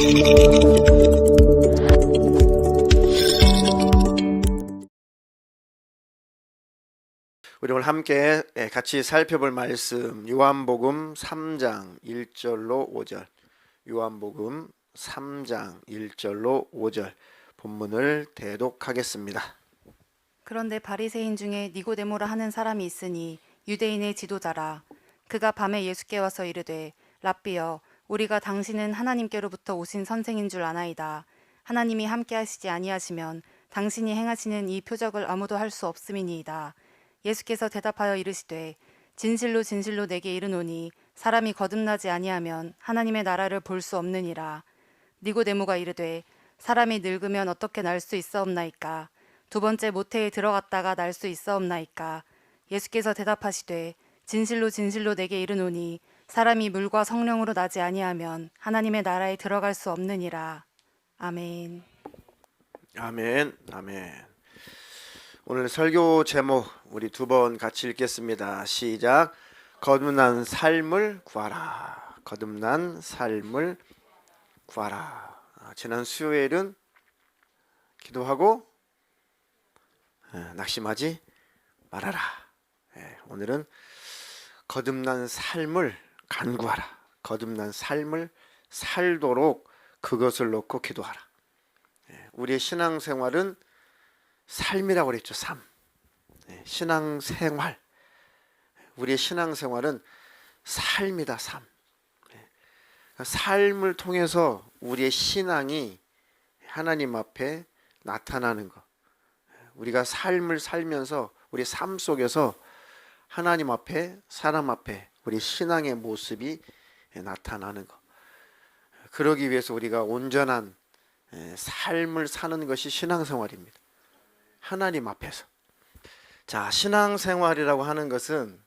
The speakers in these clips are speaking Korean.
우리 오늘 함께 같이 살펴볼 말씀 요한복음 3장 1절로 5절, 요한복음 3장 1절로 5절 본문을 대독하겠습니다. 그런데 바리새인 중에 니고데모라 하는 사람이 있으니 유대인의 지도자라. 그가 밤에 예수께 와서 이르되 랍비여, 우리가 당신은 하나님께로부터 오신 선생인 줄 아나이다. 하나님이 함께 하시지 아니하시면 당신이 행하시는 이 표적을 아무도 할 수 없음이니이다. 예수께서 대답하여 이르시되 진실로 진실로 내게 이르노니 사람이 거듭나지 아니하면 하나님의 나라를 볼 수 없느니라. 니고데모가 이르되 사람이 늙으면 어떻게 날 수 있사옵나이까? 두 번째 모태에 들어갔다가 날 수 있사옵나이까? 예수께서 대답하시되 진실로 진실로 내게 이르노니 사람이 물과 성령으로 나지 아니하면 하나님의 나라에 들어갈 수 없느니라. 아멘. 아멘. 아멘. 오늘 설교 제목 우리 두 번 같이 읽겠습니다. 시작. 거듭난 삶을 구하라. 거듭난 삶을 구하라. 지난 수요일은 기도하고 낙심하지 말아라. 오늘은 거듭난 삶을 간구하라. 거듭난 삶을 살도록 그것을 놓고 기도하라. 우리의 신앙생활은 삶이라고 그랬죠. 삶. 신앙생활. 우리의 신앙생활은 삶이다. 삶. 삶을 통해서 우리의 신앙이 하나님 앞에 나타나는 것. 우리가 삶을 살면서 우리 삶 속에서 하나님 앞에, 사람 앞에 우리 신앙의 모습이 나타나는 것. 그러기 위해서 우리가 온전한 삶을 사는 것이 신앙생활입니다. 하나님 앞에서. 자, 신앙생활이라고 하는 것은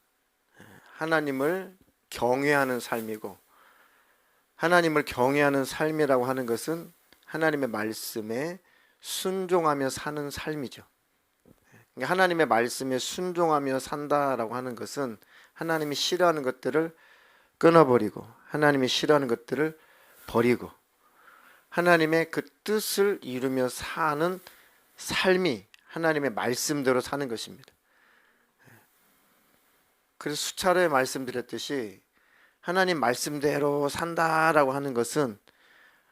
하나님을 경외하는 삶이고, 하나님을 경외하는 삶이라고 하는 것은 하나님의 말씀에 순종하며 사는 삶이죠. 그러니까 하나님의 말씀에 순종하며 산다라고 하는 것은 하나님이 싫어하는 것들을 끊어버리고, 하나님이 싫어하는 것들을 버리고, 하나님의 그 뜻을 이루며 사는 삶이 하나님의 말씀대로 사는 것입니다. 그래서 수차례 말씀드렸듯이 하나님 말씀대로 산다라고 하는 것은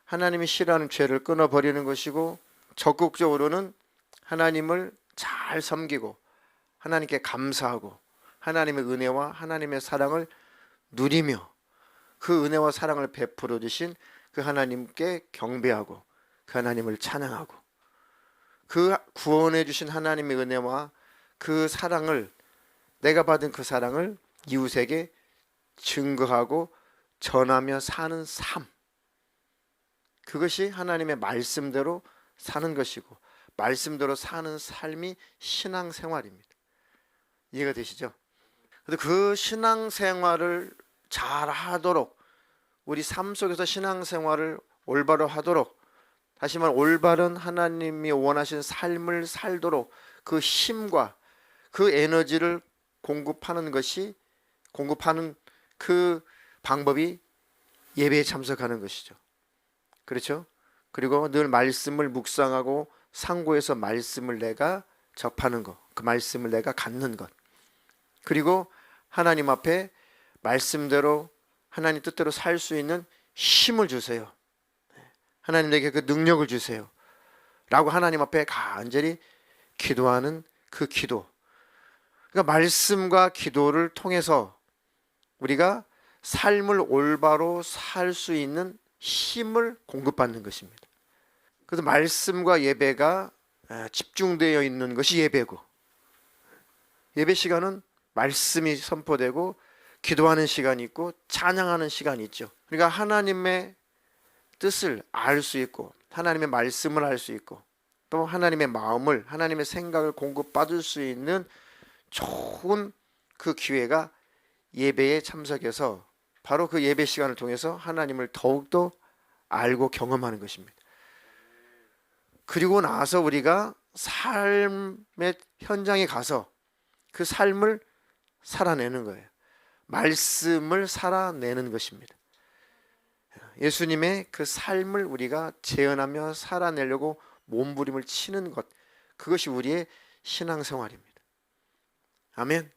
하나님이 싫어하는 죄를 끊어버리는 것이고, 적극적으로는 하나님을 잘 섬기고 하나님께 감사하고 하나님의 은혜와 하나님의 사랑을 누리며 그 은혜와 사랑을 베풀어 주신 그 하나님께 경배하고 그 하나님을 찬양하고 그 구원해 주신 하나님의 은혜와 그 사랑을, 내가 받은 그 사랑을 이웃에게 증거하고 전하며 사는 삶, 그것이 하나님의 말씀대로 사는 것이고, 말씀대로 사는 삶이 신앙생활입니다. 이해가 되시죠? 그 신앙생활을 잘 하도록, 우리 삶 속에서 신앙생활을 올바로 하도록, 다시 말해 올바른 하나님이 원하신 삶을 살도록 그 힘과 그 에너지를 공급하는 그 방법이 예배에 참석하는 것이죠. 그렇죠? 그리고 늘 말씀을 묵상하고 상고해서 말씀을 내가 접하는 것, 그 말씀을 내가 갖는 것, 그리고 하나님 앞에 말씀대로 하나님 뜻대로 살 수 있는 힘을 주세요. 하나님 내게 그 능력을 주세요 라고 하나님 앞에 간절히 기도하는 그 기도. 그러니까 말씀과 기도를 통해서 우리가 삶을 올바로 살 수 있는 힘을 공급받는 것입니다. 그래서 말씀과 예배가 집중되어 있는 것이 예배고, 예배 시간은 말씀이 선포되고 기도하는 시간이 있고 찬양하는 시간이 있죠. 그러니까 하나님의 뜻을 알 수 있고 하나님의 말씀을 알 수 있고 또 하나님의 마음을, 하나님의 생각을 공급받을 수 있는 좋은 그 기회가 예배에 참석해서 바로 그 예배 시간을 통해서 하나님을 더욱더 알고 경험하는 것입니다. 그리고 나서 우리가 삶의 현장에 가서 그 삶을 살아내는 거예요. 말씀을 살아내는 것입니다. 예수님의 그 삶을 우리가 재현하며 살아내려고 몸부림을 치는 것, 그것이 우리의 신앙생활입니다. 아멘.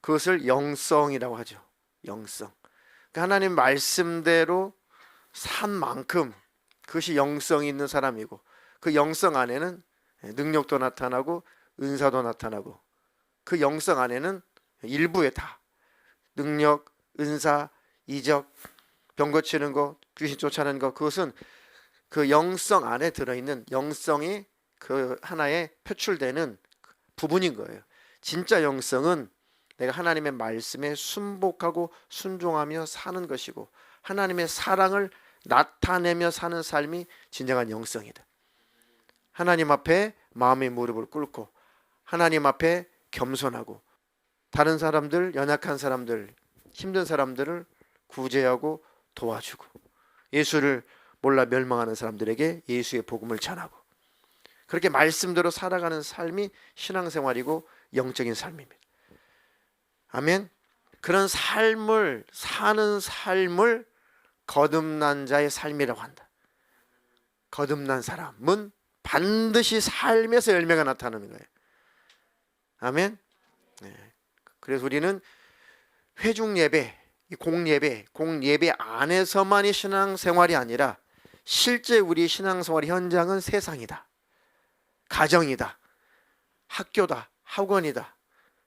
그것을 영성이라고 하죠. 영성. 그러니까 하나님 말씀대로 산 만큼 그것이 영성이 있는 사람이고, 그 영성 안에는 능력도 나타나고 은사도 나타나고, 그 영성 안에는 일부에 다 능력, 은사, 이적, 병 고치는 거, 귀신 쫓아내는 거, 그것은 그 영성 안에 들어있는, 영성이 그 하나의 표출되는 부분인 거예요. 진짜 영성은 내가 하나님의 말씀에 순복하고 순종하며 사는 것이고, 하나님의 사랑을 나타내며 사는 삶이 진정한 영성이다. 하나님 앞에 마음의 무릎을 꿇고 하나님 앞에 겸손하고, 다른 사람들, 연약한 사람들, 힘든 사람들을 구제하고 도와주고, 예수를 몰라 멸망하는 사람들에게 예수의 복음을 전하고, 그렇게 말씀대로 살아가는 삶이 신앙생활이고 영적인 삶입니다. 아멘. 그런 삶을 사는 삶을 거듭난 자의 삶이라고 한다. 거듭난 사람은 반드시 삶에서 열매가 나타나는 거예요. 아멘. 네. 그래서 우리는 회중 예배, 공예배 안에서만이 신앙생활이 아니라 실제 우리 신앙생활 현장은 세상이다. 가정이다. 학교다. 학원이다.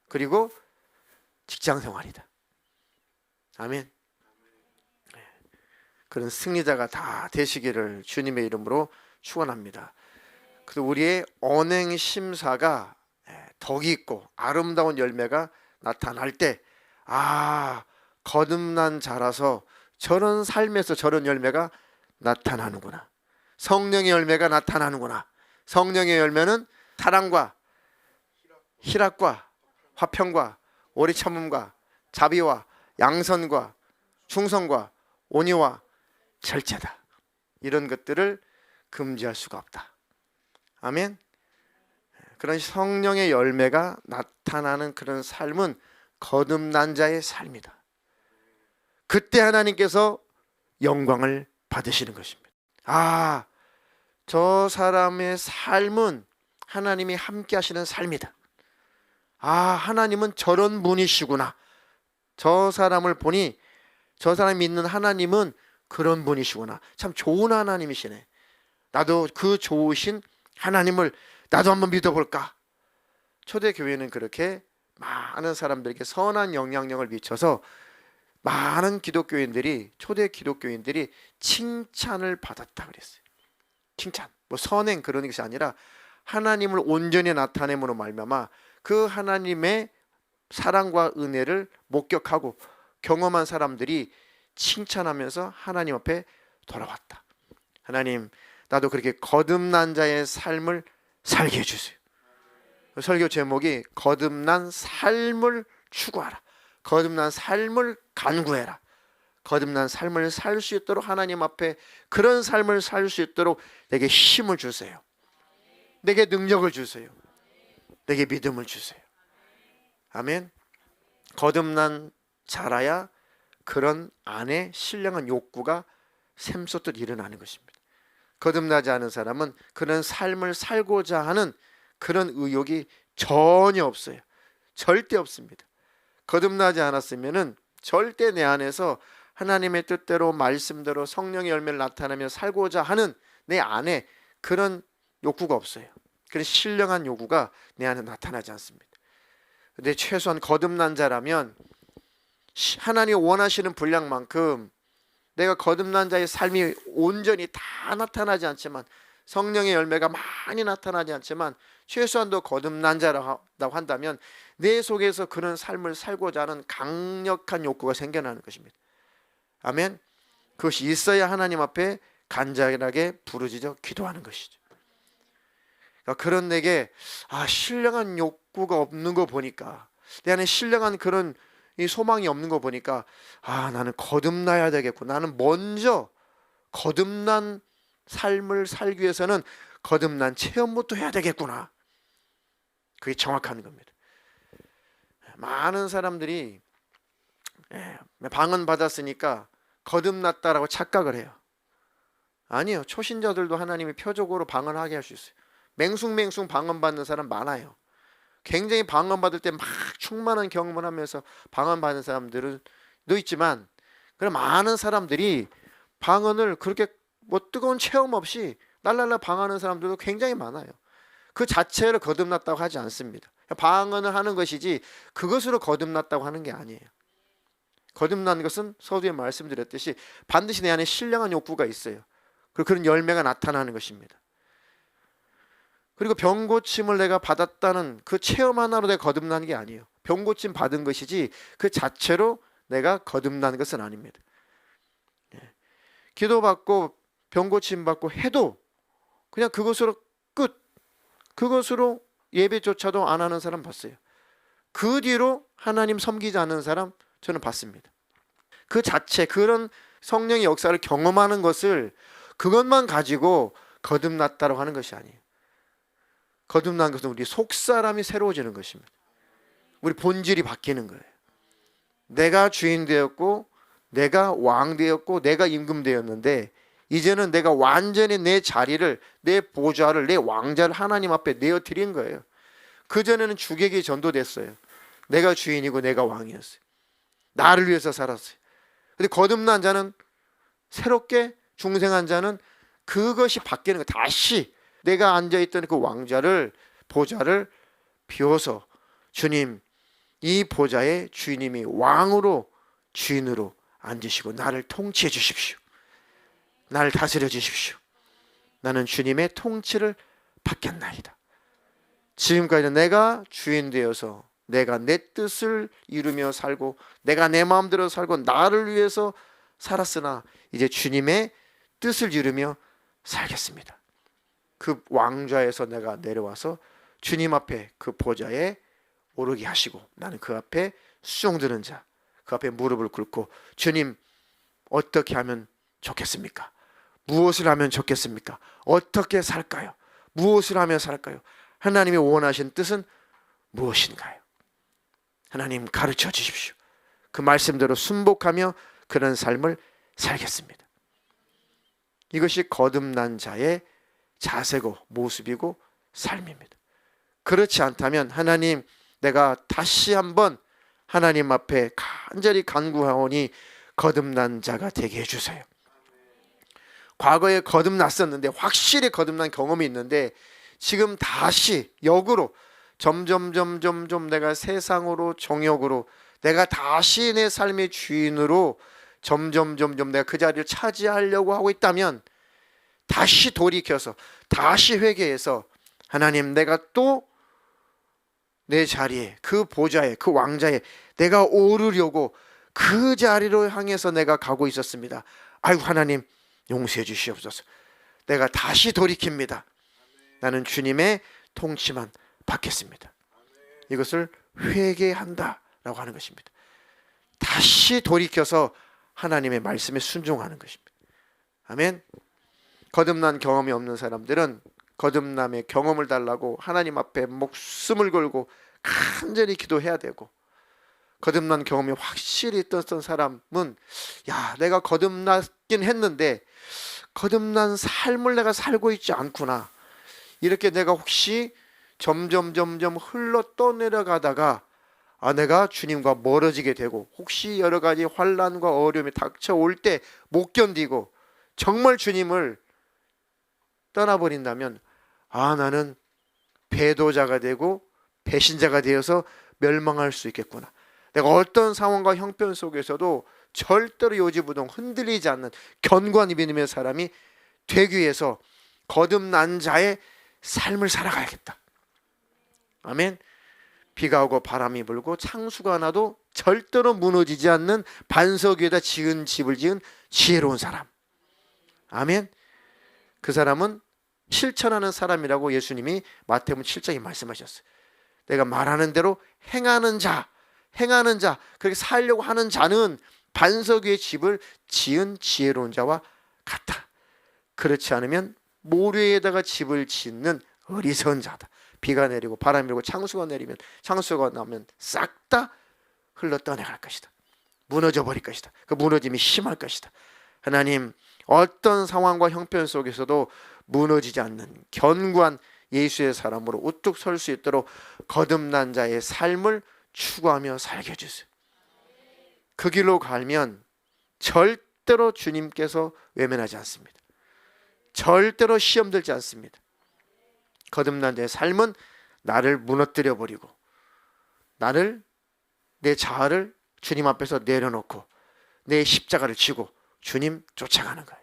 그리고 직장생활이다. 아멘. 그런 승리자가 다 되시기를 주님의 이름으로 축원합니다. 그래서 우리의 언행 심사가 덕이 있고 아름다운 열매가 나타날 때, 거듭난 자라서 저런 삶에서 저런 열매가 나타나는구나. 성령의 열매가 나타나는구나. 성령의 열매는 사랑과 희락과 화평과 오래 참음과 자비와 양선과 충성과 온유와 절제다. 이런 것들을 금지할 수가 없다. 아멘. 그런 성령의 열매가 나타나는 그런 삶은 거듭난 자의 삶이다. 그때 하나님께서 영광을 받으시는 것입니다. 저 사람의 삶은 하나님이 함께 하시는 삶이다. 하나님은 저런 분이시구나. 저 사람을 보니 저 사람이 믿는 하나님은 그런 분이시구나. 참 좋은 하나님이시네. 나도 그 좋으신 하나님을 나도 한번 믿어볼까. 초대교회는 그렇게 많은 사람들에게 선한 영향력을 미쳐서 많은 기독교인들이, 초대 기독교인들이 칭찬을 받았다 그랬어요. 칭찬, 선행 그런 것이 아니라 하나님을 온전히 나타냄으로 말미암아 그 하나님의 사랑과 은혜를 목격하고 경험한 사람들이 칭찬하면서 하나님 앞에 돌아왔다. 하나님, 나도 그렇게 거듭난 자의 삶을 살게 해주세요. 설교 제목이 거듭난 삶을 추구하라. 거듭난 삶을 간구해라. 거듭난 삶을 살 수 있도록 하나님 앞에 그런 삶을 살 수 있도록 내게 힘을 주세요. 내게 능력을 주세요. 내게 믿음을 주세요. 아멘. 거듭난 자라야 그런 안에 신령한 욕구가 샘솟듯 일어나는 것입니다. 거듭나지 않은 사람은 그런 삶을 살고자 하는 그런 의욕이 전혀 없어요. 절대 없습니다. 거듭나지 않았으면은 절대 내 안에서 하나님의 뜻대로 말씀대로 성령의 열매를 나타내며 살고자 하는 내 안에 그런 욕구가 없어요. 그런 신령한 요구가 내 안에 나타나지 않습니다. 근데 최소한 거듭난 자라면 하나님이 원하시는 분량만큼 내가 거듭난 자의 삶이 온전히 다 나타나지 않지만, 성령의 열매가 많이 나타나지 않지만 최소한도 거듭난 자라고 한다면 내 속에서 그런 삶을 살고자 하는 강력한 욕구가 생겨나는 것입니다. 아멘. 그것이 있어야 하나님 앞에 간절하게 부르짖어 기도하는 것이죠. 그러니까 그런 내게 신령한 욕구가 없는 거 보니까, 내 안에 신령한 그런 이 소망이 없는 거 보니까 나는 거듭나야 되겠고, 나는 먼저 거듭난 삶을 살기 위해서는 거듭난 체험부터 해야 되겠구나. 그게 정확한 겁니다. 많은 사람들이 방언 받았으니까 거듭났다라고 착각을 해요. 아니요. 초신자들도 하나님이 표적으로 방언하게 할 수 있어요. 맹숭맹숭 방언받는 사람 많아요. 굉장히 방언받을 때 막 충만한 경험을 하면서 방언받는 사람들도 있지만, 그런 많은 사람들이 방언을 그렇게 뭐 뜨거운 체험 없이 날랄라 방언하는 사람들도 굉장히 많아요. 그 자체를 거듭났다고 하지 않습니다. 방언을 하는 것이지 그것으로 거듭났다고 하는 게 아니에요. 거듭난 것은 서두에 말씀드렸듯이 반드시 내 안에 신령한 욕구가 있어요. 그리고 그런 열매가 나타나는 것입니다. 그리고 병고침을 내가 받았다는 그 체험 하나로 내가 거듭나는 게 아니에요. 병고침 받은 것이지 그 자체로 내가 거듭나는 것은 아닙니다. 기도받고 병고침 받고 해도 그냥 그것으로 끝. 그것으로 예배조차도 안 하는 사람 봤어요. 그 뒤로 하나님 섬기지 않는 사람 저는 봤습니다. 그 자체, 그런 성령의 역사를 경험하는 것을, 그것만 가지고 거듭났다고 하는 것이 아니에요. 거듭난 것은 우리 속사람이 새로워지는 것입니다. 우리 본질이 바뀌는 거예요. 내가 주인 되었고 내가 왕 되었고 내가 임금 되었는데, 이제는 내가 완전히 내 자리를, 내 보좌를, 내 왕자를 하나님 앞에 내어드린 거예요. 그전에는 주객이 전도됐어요. 내가 주인이고 내가 왕이었어요. 나를 위해서 살았어요. 근데 거듭난 자는, 새롭게 중생한 자는 그것이 바뀌는 거예요. 다시 내가 앉아있던 그 왕자를, 보좌를 비워서 주님, 이 보좌에 주님이 왕으로, 주인으로 앉으시고 나를 통치해 주십시오. 나를 다스려 주십시오. 나는 주님의 통치를 받겠나이다. 지금까지는 내가 주인 되어서 내가 내 뜻을 이루며 살고 내가 내 마음대로 살고 나를 위해서 살았으나, 이제 주님의 뜻을 이루며 살겠습니다. 그 왕좌에서 내가 내려와서 주님 앞에 그 보좌에 오르게 하시고, 나는 그 앞에 수종드는 자, 그 앞에 무릎을 꿇고, 주님 어떻게 하면 좋겠습니까? 무엇을 하면 좋겠습니까? 어떻게 살까요? 무엇을 하며 살까요? 하나님이 원하신 뜻은 무엇인가요? 하나님 가르쳐 주십시오. 그 말씀대로 순복하며 그런 삶을 살겠습니다. 이것이 거듭난 자의 자세고 모습이고 삶입니다. 그렇지 않다면 하나님, 내가 다시 한번 하나님 앞에 간절히 간구하오니 거듭난 자가 되게 해주세요. 과거에 거듭났었는데, 확실히 거듭난 경험이 있는데, 지금 다시 역으로 점점 내가 세상으로, 정욕으로, 내가 다시 내 삶의 주인으로 점점 내가 그 자리를 차지하려고 하고 있다면, 다시 돌이켜서 다시 회개해서 하나님, 내가 또 내 자리에, 그 보좌에, 그 왕자에 내가 오르려고 그 자리로 향해서 내가 가고 있었습니다. 아이고 하나님 용서해 주시옵소서. 내가 다시 돌이킵니다. 나는 주님의 통치만 받겠습니다. 이것을 회개한다라고 하는 것입니다. 다시 돌이켜서 하나님의 말씀에 순종하는 것입니다. 아멘. 거듭난 경험이 없는 사람들은 거듭남의 경험을 달라고 하나님 앞에 목숨을 걸고 간절히 기도해야 되고, 거듭난 경험이 확실히 있었던 사람은, 야, 내가 거듭났긴 했는데 거듭난 삶을 내가 살고 있지 않구나, 이렇게 내가 혹시 점점 흘러 떠내려가다가 내가 주님과 멀어지게 되고, 혹시 여러 가지 환난과 어려움이 닥쳐올 때 못 견디고 정말 주님을 떠나버린다면, 나는 배도자가 되고 배신자가 되어서 멸망할 수 있겠구나. 내가 어떤 상황과 형편 속에서도 절대로 요지부동 흔들리지 않는 견고한 믿음의 사람이 되기 위해서 거듭난 자의 삶을 살아가야겠다. 아멘. 비가 오고 바람이 불고 창수가 나도 절대로 무너지지 않는 반석 위에다 지은 집을 지은 지혜로운 사람. 아멘. 그 사람은 실천하는 사람이라고 예수님이 마태복음 7장에 말씀하셨어요. 내가 말하는 대로 행하는 자, 그렇게 살려고 하는 자는 반석 위에 집을 지은 지혜로운 자와 같다. 그렇지 않으면 모래에다가 집을 짓는 어리석은 자다. 비가 내리고 바람이 불고 창수가 내리면, 창수가 나면 싹 다 흘러 떠내갈 것이다. 무너져 버릴 것이다. 그 무너짐이 심할 것이다. 하나님, 어떤 상황과 형편 속에서도 무너지지 않는 견고한 예수의 사람으로 우뚝 설 수 있도록 거듭난 자의 삶을 추구하며 살게 해주세요. 그 길로 가면 절대로 주님께서 외면하지 않습니다. 절대로 시험 들지 않습니다. 거듭난 자의 삶은 나를 무너뜨려 버리고 나를, 내 자아를 주님 앞에서 내려놓고 내 십자가를 지고 주님 쫓아가는 거예요.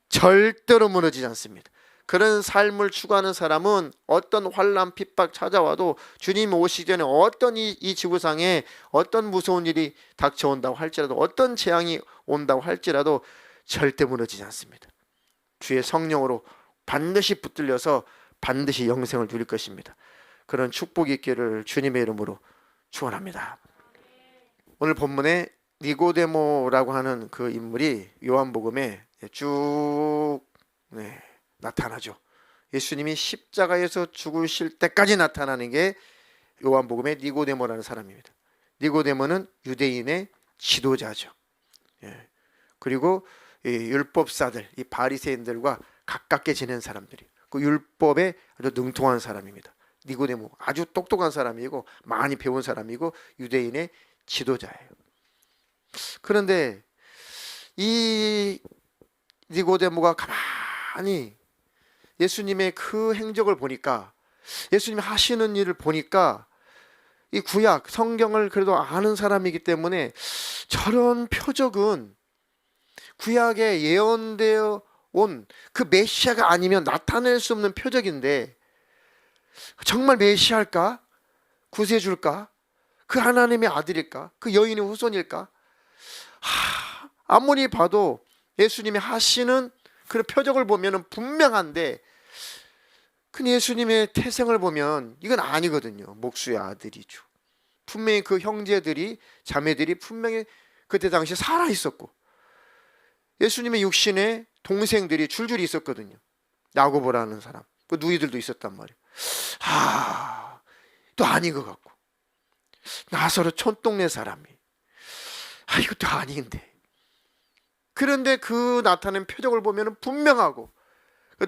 절대로 무너지지 않습니다. 그런 삶을 추구하는 사람은 어떤 환난 핍박 찾아와도 주님 오시기 전에 어떤 이 지구상에 어떤 무서운 일이 닥쳐온다고 할지라도, 어떤 재앙이 온다고 할지라도 절대 무너지지 않습니다. 주의 성령으로 반드시 붙들려서 반드시 영생을 누릴 것입니다. 그런 축복이 있기를 주님의 이름으로 축원합니다. 오늘 본문에 니고데모라고 하는 그 인물이 요한복음에 쭉 나타나죠. 예수님이 십자가에서 죽으실 때까지 나타나는 게 요한복음의 니고데모라는 사람입니다. 니고데모는 유대인의 지도자죠. 그리고 이 율법사들, 이 바리새인들과 가깝게 지낸 사람들이, 그 율법에 아주 능통한 사람입니다. 니고데모 아주 똑똑한 사람이고 많이 배운 사람이고 유대인의 지도자예요. 그런데 이 니고데모가 가만히 예수님의 그 행적을 보니까, 예수님이 하시는 일을 보니까, 이 구약 성경을 그래도 아는 사람이기 때문에 저런 표적은 구약에 예언되어 온 그 메시아가 아니면 나타낼 수 없는 표적인데, 정말 메시아일까? 구세주일까? 그 하나님의 아들일까? 그 여인의 후손일까? 아무리 봐도 예수님이 하시는 그 표적을 보면 분명한데, 그 예수님의 태생을 보면 이건 아니거든요. 목수의 아들이죠. 분명히 그 형제들이, 자매들이 분명히 그때 당시에 살아 있었고, 예수님의 육신에 동생들이 줄줄이 있었거든요. 야고보라는 사람, 그 누이들도 있었단 말이에요. 또 아닌 것 같고, 나사로 촌동네 사람이, 이것도 아닌데. 그런데 그 나타낸 표적을 보면 분명하고,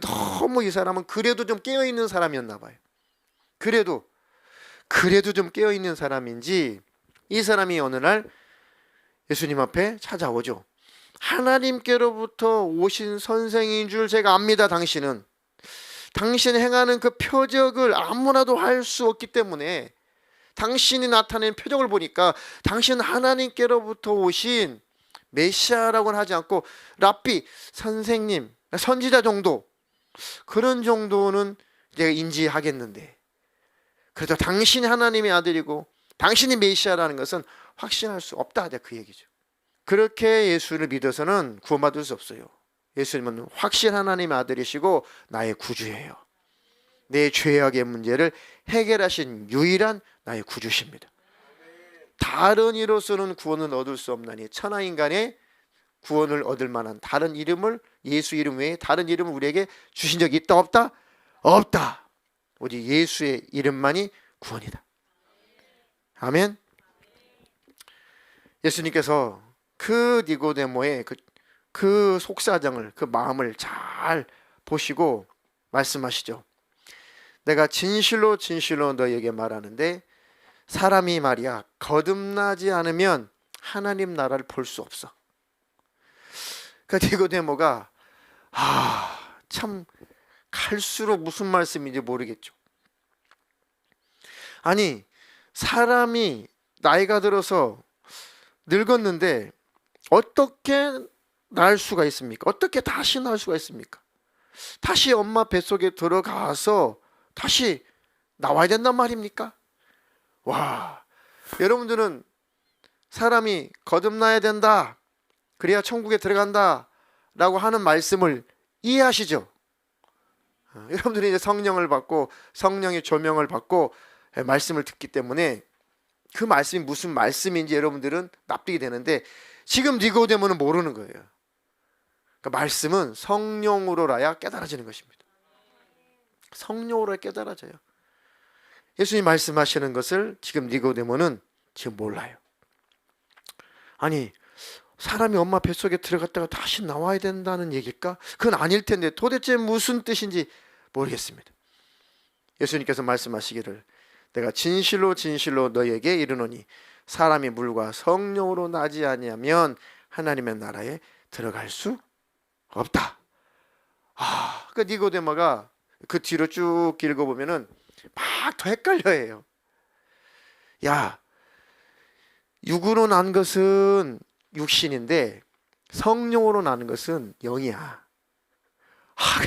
너무 이 사람은 그래도 좀 깨어있는 사람이었나 봐요. 그래도 좀 깨어있는 사람인지 이 사람이 어느 날 예수님 앞에 찾아오죠. 하나님께로부터 오신 선생인 줄 제가 압니다. 당신은 당신이 행하는 그 표적을 아무나도 할 수 없기 때문에, 당신이 나타낸 표적을 보니까 당신은 하나님께로부터 오신 메시아라고는 하지 않고 랍비, 선생님, 선지자 정도, 그런 정도는 제가 인지하겠는데, 그래도 당신이 하나님의 아들이고 당신이 메시아라는 것은 확신할 수 없다, 그 얘기죠. 그렇게 예수를 믿어서는 구원받을 수 없어요. 예수님은 확신 하나님의 아들이시고 나의 구주예요. 내 죄악의 문제를 해결하신 유일한 나의 구주십니다. 다른 이로서는 구원을 얻을 수 없나니 천하인간의 구원을 얻을 만한 다른 이름을, 예수 이름 외에 다른 이름을 우리에게 주신 적이 있다 없다? 없다. 오직 예수의 이름만이 구원이다. 아멘. 예수님께서 그 니고데모의 그 속사정을, 그 마음을 잘 보시고 말씀하시죠. 내가 진실로 진실로 너에게 말하는데, 사람이 말이야 거듭나지 않으면 하나님 나라를 볼 수 없어. 그 니고데모가 참 갈수록 무슨 말씀인지 모르겠죠. 아니, 사람이 나이가 들어서 늙었는데 어떻게 날 수가 있습니까? 어떻게 다시 날 수가 있습니까? 다시 엄마 뱃속에 들어가서 다시 나와야 된단 말입니까? 와, 여러분들은 사람이 거듭나야 된다, 그래야 천국에 들어간다 라고 하는 말씀을 이해하시죠? 여러분들이 이제 성령을 받고 성령의 조명을 받고 말씀을 듣기 때문에 그 말씀이 무슨 말씀인지 여러분들은 납득이 되는데, 지금 니고데모는 모르는 거예요. 그러니까 말씀은 성령으로라야 깨달아지는 것입니다. 성령으로 깨달아져요. 예수님 말씀하시는 것을 지금 니고데모는 지금 몰라요. 아니, 사람이 엄마 뱃속에 들어갔다가 다시 나와야 된다는 얘기일까? 그건 아닐 텐데 도대체 무슨 뜻인지 모르겠습니다. 예수님께서 말씀하시기를 내가 진실로 진실로 너희에게 이르노니 사람이 물과 성령으로 나지 아니하면 하나님의 나라에 들어갈 수 없다. 그 니고데모가 그 뒤로 쭉 읽어보면은 막 더 헷갈려해요. 야, 육으로 난 것은 육신인데 성령으로 나는 것은 영이야.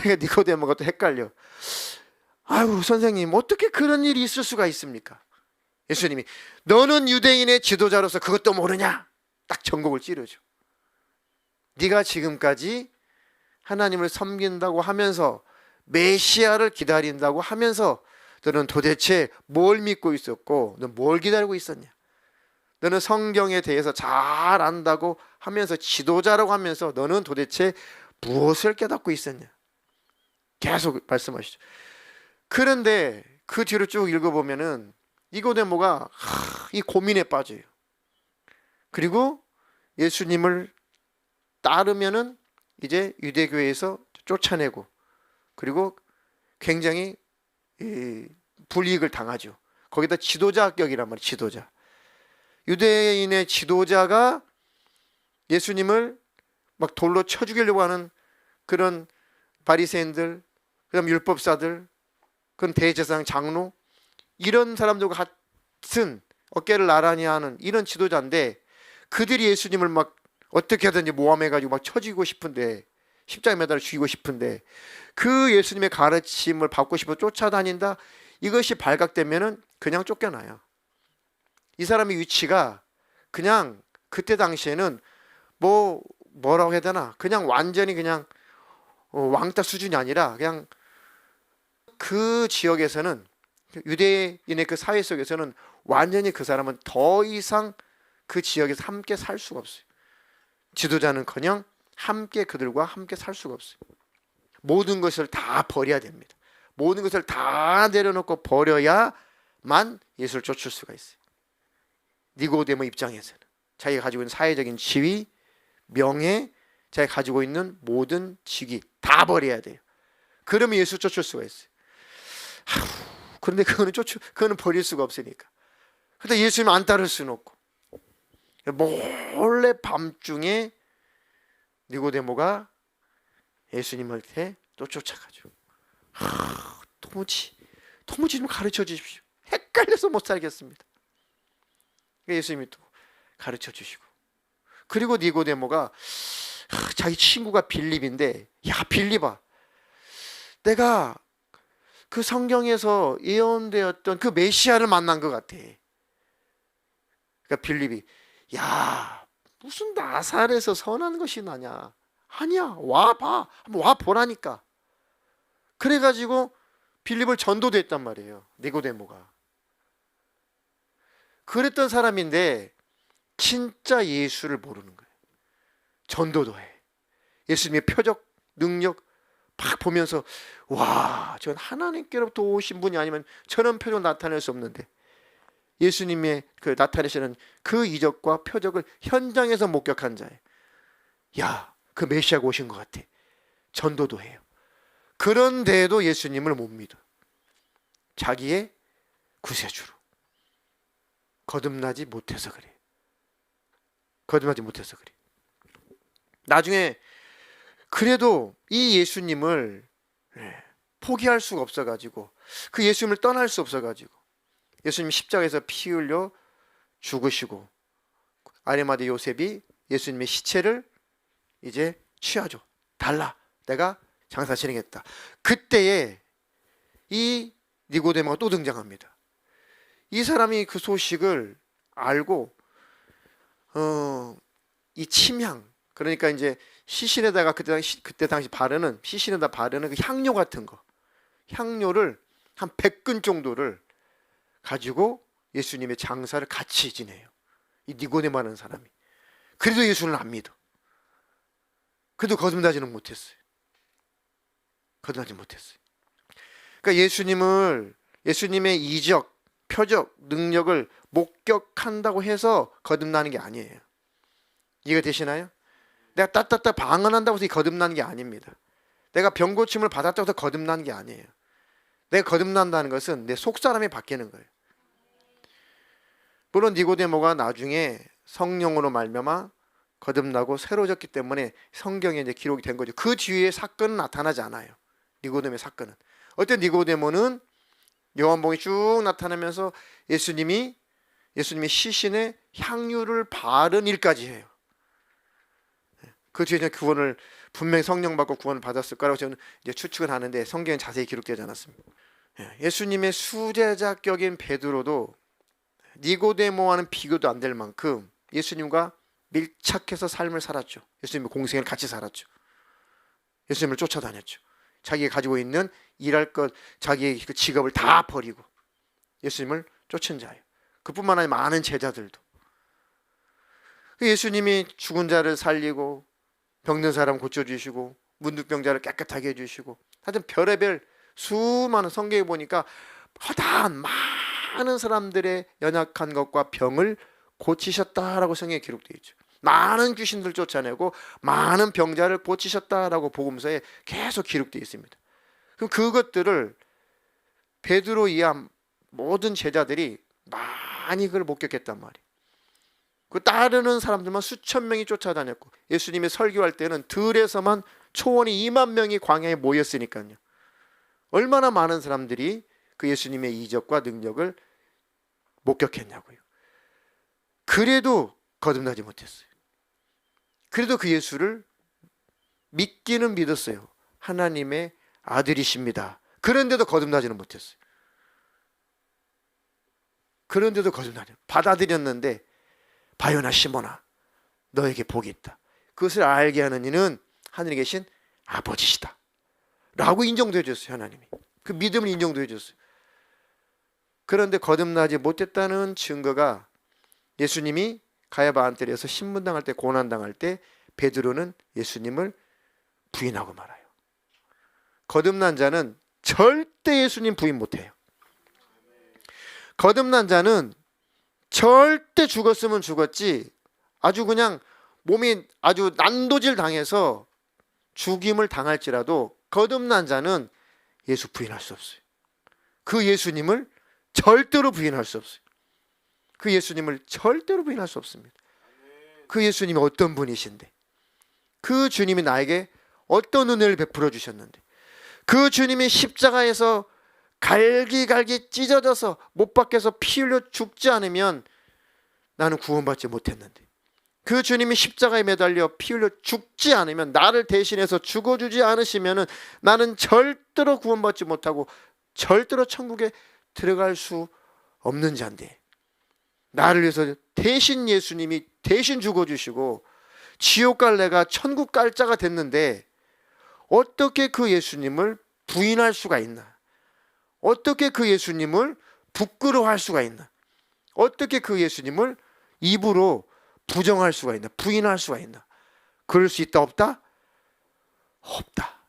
그러니까 니고데모가 또 헷갈려. 아이고 선생님, 어떻게 그런 일이 있을 수가 있습니까? 예수님이 너는 유대인의 지도자로서 그것도 모르냐? 딱 전곡을 찌르죠. 네가 지금까지 하나님을 섬긴다고 하면서 메시아를 기다린다고 하면서 너는 도대체 뭘 믿고 있었고 넌 뭘 기다리고 있었냐? 너는 성경에 대해서 잘 안다고 하면서 지도자라고 하면서 너는 도대체 무엇을 깨닫고 있었냐? 계속 말씀하시죠. 그런데 그 뒤로 쭉 읽어보면은 니고데모가 이 고민에 빠져요. 그리고 예수님을 따르면은 이제 유대교회에서 쫓아내고 그리고 굉장히 불이익을 당하죠. 거기다 지도자격이란 말이에요. 지도자. 유대인의 지도자가 예수님을 막 돌로 쳐 죽이려고 하는 그런 바리새인들, 그다음 율법사들, 그런 대제사장 장로 이런 사람들과 같은 어깨를 나란히 하는 이런 지도자인데 그들이 예수님을 막 어떻게 하든지 모함해가지고 막 쳐주고 싶은데 십자가에 매달아 죽이고 싶은데 그 예수님의 가르침을 받고 싶어 쫓아다닌다. 이것이 발각되면은 그냥 쫓겨나요. 이 사람의 위치가 그냥 그때 당시에는 뭐라고 해야 되나? 그냥 완전히 그냥 왕따 수준이 아니라 그냥 그 지역에서는 유대인의 그 사회 속에서는 완전히 그 사람은 더 이상 그 지역에서 함께 살 수가 없어요. 지도자는커녕 함께 그들과 함께 살 수가 없어요. 모든 것을 다 버려야 됩니다. 모든 것을 다 내려놓고 버려야만 예수를 쫓을 수가 있어요. 니고데모 입장에서는 자기가 가지고 있는 사회적인 지위, 명예, 자기가 가지고 있는 모든 직위 다 버려야 돼요. 그러면 예수 쫓을 수가 있어요. 그런데 그거는 버릴 수가 없으니까. 근데 예수님 안 따를 수는 없고 몰래 밤중에 니고데모가 예수님한테 또 쫓아가죠. 도무지 좀 가르쳐 주십시오. 헷갈려서 못 살겠습니다. 예수님이 또 가르쳐 주시고 그리고 니고데모가 자기 친구가 빌립인데 야 빌립아 내가 그 성경에서 예언되었던 그 메시아를 만난 것 같아. 그러니까 빌립이 야 무슨 나사렛에서 선한 것이 나냐? 아니야 와봐 한번 와보라니까. 그래가지고 빌립을 전도됐단 말이에요. 니고데모가. 그랬던 사람인데 진짜 예수를 모르는 거예요. 전도도 해. 예수님의 표적 능력 막 보면서 와, 전 하나님께로부터 오신 분이 아니면 저런 표적 나타낼 수 없는데 예수님의 그 나타내시는 그 이적과 표적을 현장에서 목격한 자예요. 야, 그 메시아가 오신 것 같아. 전도도 해요. 그런데도 예수님을 못 믿어. 자기의 구세주로. 거듭나지 못해서 그래. 거듭나지 못해서 그래. 나중에 그래도 이 예수님을 포기할 수가 없어가지고 그 예수님을 떠날 수 없어가지고 예수님 십자가에서 피 흘려 죽으시고 아리마대 요셉이 예수님의 시체를 이제 취하죠. 달라. 내가 장사 실행했다. 그때에 이 니고데모가 또 등장합니다. 이 사람이 그 소식을 알고 이 침향 그러니까 이제 시신에다가 그때 당시 바르는 시신에다 바르는 그 향료 같은 거 향료를 한 100근 정도를 가지고 예수님의 장사를 같이 지내요. 이 니고데모라는 사람이. 그래도 예수는 안 믿어. 그래도 거듭나지는 못했어요. 거듭나지 못했어요. 그러니까 예수님의 이적, 표적, 능력을 목격한다고 해서 거듭나는 게 아니에요. 이해가 되시나요? 내가 따따따 방언한다고 해서 거듭난 게 아닙니다. 내가 병고침을 받았다고 해서 거듭난 게 아니에요. 내가 거듭난다는 것은 내 속사람이 바뀌는 거예요. 물론 니고데모가 나중에 성령으로 말미암아 거듭나고 새로워졌기 때문에 성경에 이제 기록이 된 거죠. 그 뒤에 사건은 나타나지 않아요. 니고데모의 사건은. 어때 니고데모는 요한복음이 쭉 나타나면서 예수님이 시신에 향유를 바른 일까지 해요. 그 뒤에 이제 구원을 분명히 성령 받고 구원을 받았을 거라고 저는 이제 추측을 하는데 성경에 자세히 기록되지 않았습니다. 예수님의 수제자격인 베드로도 니고데모와는 비교도 안 될 만큼 예수님과 밀착해서 삶을 살았죠. 예수님의 공생을 같이 살았죠. 예수님을 쫓아다녔죠. 자기가 가지고 있는 일할 것, 자기의 그 직업을 다 버리고 예수님을 쫓은 자예요. 그뿐만 아니라 많은 제자들도. 예수님이 죽은 자를 살리고 병든 사람 고쳐주시고 문둥병자를 깨끗하게 해주시고 하여튼 별의별 수많은 성경에 보니까 허다한 많은 사람들의 연약한 것과 병을 고치셨다라고 성경에 기록되어 있죠. 많은 귀신들 쫓아내고 많은 병자를 고치셨다라고 복음서에 계속 기록되어 있습니다. 그럼 그것들을 베드로 이한 모든 제자들이 많이 그걸 목격했단 말이에요. 그 따르는 사람들만 수천 명이 쫓아다녔고 예수님이 설교할 때는 들에서만 초원이 2만 명이 광야에 모였으니까요. 얼마나 많은 사람들이 그 예수님의 이적과 능력을 목격했냐고요. 그래도 거듭나지 못했어요. 그래도 그 예수를 믿기는 믿었어요. 하나님의 아들이십니다. 그런데도 거듭나지는 못했어요. 그런데도 거듭나지 받아들였는데 바요나 시몬아 너에게 복이 있다. 그것을 알게 하는 이는 하늘에 계신 아버지시다 라고 인정도 해줬어요. 하나님이 그 믿음을 인정도 해줬어요. 그런데 거듭나지 못했다는 증거가 예수님이 가야바 안뜰에서 신문당할 때 고난당할 때 베드로는 예수님을 부인하고 말아요. 거듭난 자는 절대 예수님 부인 못해요. 거듭난 자는 절대 죽었으면 죽었지 아주 그냥 몸이 아주 난도질 당해서 죽임을 당할지라도 거듭난 자는 예수 부인할 수 없어요. 그 예수님을 절대로 부인할 수 없어요. 그 예수님을 절대로 부인할 수 없습니다. 그 예수님이 어떤 분이신데 그 주님이 나에게 어떤 은혜를 베풀어 주셨는데 그 주님이 십자가에서 갈기갈기 찢어져서 못 박혀서 피 흘려 죽지 않으면 나는 구원받지 못했는데 그 주님이 십자가에 매달려 피 흘려 죽지 않으면 나를 대신해서 죽어주지 않으시면 나는 절대로 구원받지 못하고 절대로 천국에 들어갈 수 없는 자인데 나를 위해서 대신 예수님이 대신 죽어주시고 지옥 갈 내가 천국 갈 자가 됐는데 어떻게 그 예수님을 부인할 수가 있나? 어떻게 그 예수님을 부끄러워할 수가 있나? 어떻게 그 예수님을 입으로 부정할 수가 있나? 부인할 수가 있나? 그럴 수 있다 없다? 없다.